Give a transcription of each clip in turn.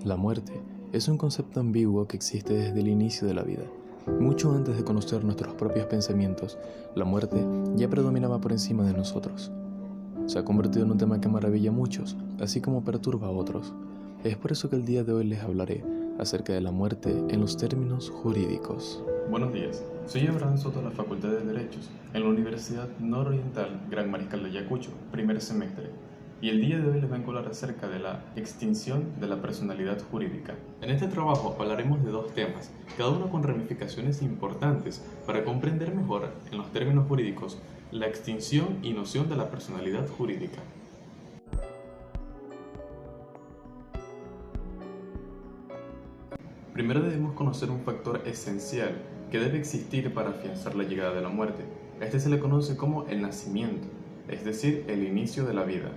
La muerte es un concepto ambiguo que existe desde el inicio de la vida. Mucho antes de conocer nuestros propios pensamientos, la muerte ya predominaba por encima de nosotros. Se ha convertido en un tema que maravilla a muchos, así como perturba a otros. Es por eso que el día de hoy les hablaré acerca de la muerte en los términos jurídicos. Buenos días, soy Abraham Soto de la Facultad de Derechos en la Universidad Nororiental Gran Mariscal de Ayacucho, primer semestre, y el día de hoy les vengo a hablar acerca de la extinción de la personalidad jurídica. En este trabajo hablaremos de dos temas, cada uno con ramificaciones importantes para comprender mejor, en los términos jurídicos, la extinción y noción de la personalidad jurídica. Primero debemos conocer un factor esencial que debe existir para afianzar la llegada de la muerte. Este se le conoce como el nacimiento, es decir, el inicio de la vida.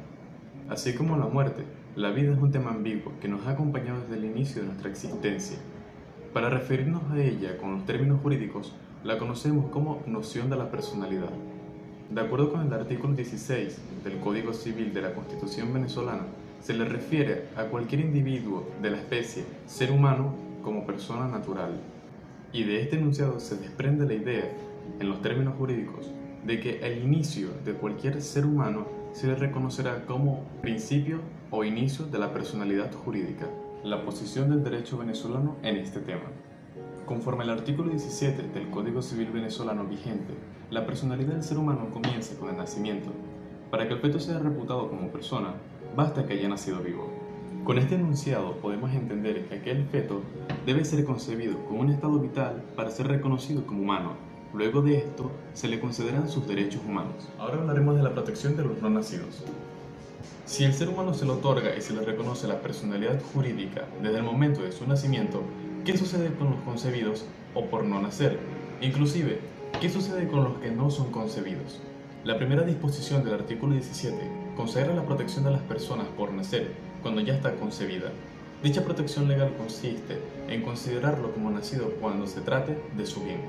Así como la muerte, la vida es un tema ambiguo que nos ha acompañado desde el inicio de nuestra existencia. Para referirnos a ella con los términos jurídicos, la conocemos como noción de la personalidad. De acuerdo con el artículo 16 del Código Civil de la Constitución venezolana, se le refiere a cualquier individuo de la especie ser humano como persona natural. Y de este enunciado se desprende la idea, en los términos jurídicos, de que el inicio de cualquier ser humano se le reconocerá como principio o inicio de la personalidad jurídica. La posición del derecho venezolano en este tema. Conforme al artículo 17 del Código Civil venezolano vigente, la personalidad del ser humano comienza con el nacimiento. Para que el feto sea reputado como persona, basta que haya nacido vivo. Con este enunciado podemos entender que aquel feto debe ser concebido con un estado vital para ser reconocido como humano. Luego de esto, se le concederán sus derechos humanos. Ahora hablaremos de la protección de los no nacidos. Si el ser humano se le otorga y se le reconoce la personalidad jurídica desde el momento de su nacimiento, ¿qué sucede con los concebidos o por no nacer? Inclusive, ¿qué sucede con los que no son concebidos? La primera disposición del artículo 17 consagra la protección de las personas por nacer cuando ya está concebida. Dicha protección legal consiste en considerarlo como nacido cuando se trate de su bien,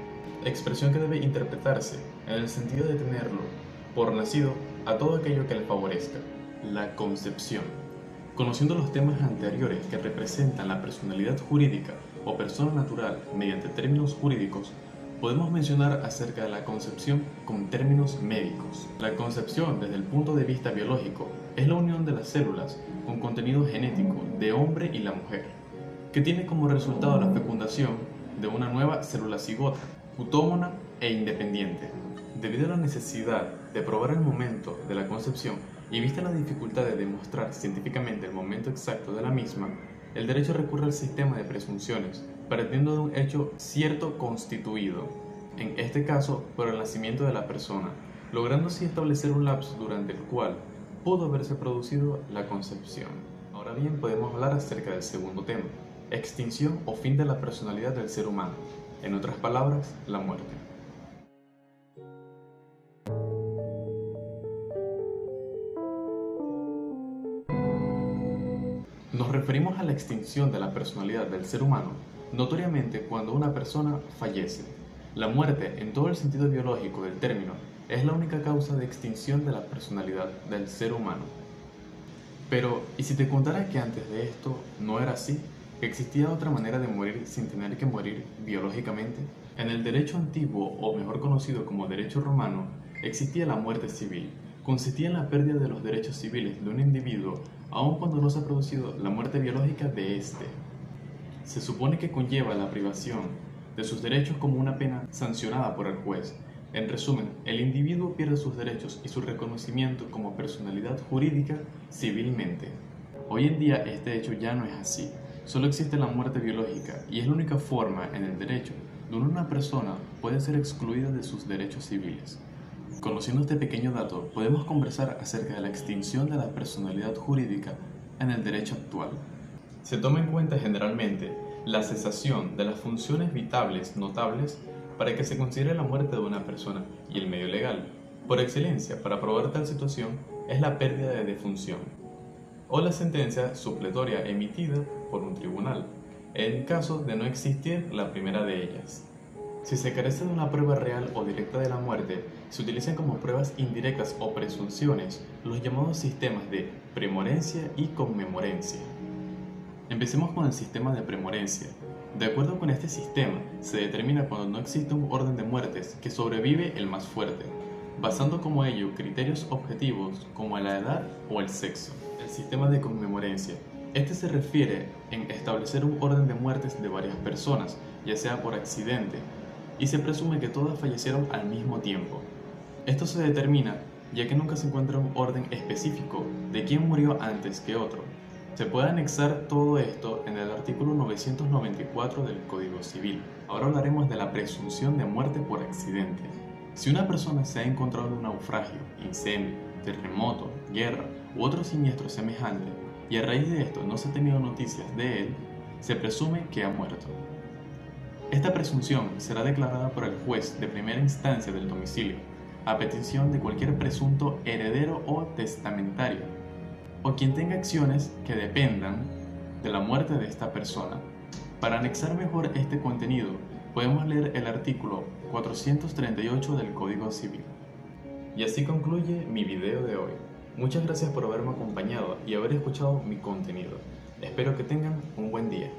expresión que debe interpretarse en el sentido de tenerlo por nacido a todo aquello que le favorezca. La concepción. Conociendo los temas anteriores que representan la personalidad jurídica o persona natural mediante términos jurídicos, podemos mencionar acerca de la concepción con términos médicos. La concepción desde el punto de vista biológico es la unión de las células con contenido genético de hombre y la mujer, que tiene como resultado la fecundación de una nueva célula cigota, autónoma e independiente. Debido a la necesidad de probar el momento de la concepción y vista la dificultad de demostrar científicamente el momento exacto de la misma, el derecho recurre al sistema de presunciones, partiendo de un hecho cierto constituido, en este caso por el nacimiento de la persona, logrando así establecer un lapso durante el cual pudo haberse producido la concepción. Ahora bien, podemos hablar acerca del segundo tema, extinción o fin de la personalidad del ser humano, en otras palabras, la muerte. Nos referimos a la extinción de la personalidad del ser humano notoriamente cuando una persona fallece. La muerte, en todo el sentido biológico del término, es la única causa de extinción de la personalidad del ser humano. Pero, ¿y si te contara que antes de esto no era así? ¿Que existía otra manera de morir sin tener que morir biológicamente? En el derecho antiguo, o mejor conocido como derecho romano, existía la muerte civil. Consistía en la pérdida de los derechos civiles de un individuo, aun cuando no se ha producido la muerte biológica de éste. Se supone que conlleva la privación de sus derechos como una pena sancionada por el juez. En resumen, el individuo pierde sus derechos y su reconocimiento como personalidad jurídica civilmente. Hoy en día este hecho ya no es así. Solo existe la muerte biológica y es la única forma en el derecho donde una persona puede ser excluida de sus derechos civiles. Conociendo este pequeño dato, podemos conversar acerca de la extinción de la personalidad jurídica en el derecho actual. Se toma en cuenta generalmente la cesación de las funciones vitales notables para que se considere la muerte de una persona y el medio legal, por excelencia, para probar tal situación, es la pérdida de defunción o la sentencia supletoria emitida por un tribunal, en caso de no existir la primera de ellas. Si se carece de una prueba real o directa de la muerte, se utilizan como pruebas indirectas o presunciones los llamados sistemas de premorencia y conmemorencia. Empecemos con el sistema de premorencia. De acuerdo con este sistema, se determina cuando no existe un orden de muertes que sobrevive el más fuerte, basando como ello criterios objetivos como la edad o el sexo. El sistema de conmemorencia. Este se refiere en establecer un orden de muertes de varias personas, ya sea por accidente, y se presume que todas fallecieron al mismo tiempo. Esto se determina ya que nunca se encuentra un orden específico de quién murió antes que otro. Se puede anexar todo esto en el artículo 994 del Código Civil. Ahora hablaremos de la presunción de muerte por accidente. Si una persona se ha encontrado en un naufragio, incendio, terremoto, guerra u otro siniestro semejante, y a raíz de esto no se ha tenido noticias de él, se presume que ha muerto. Esta presunción será declarada por el juez de primera instancia del domicilio, a petición de cualquier presunto heredero o testamentario, o quien tenga acciones que dependan de la muerte de esta persona. Para anexar mejor este contenido, podemos leer el artículo 438 del Código Civil. Y así concluye mi video de hoy. Muchas gracias por haberme acompañado y haber escuchado mi contenido. Espero que tengan un buen día.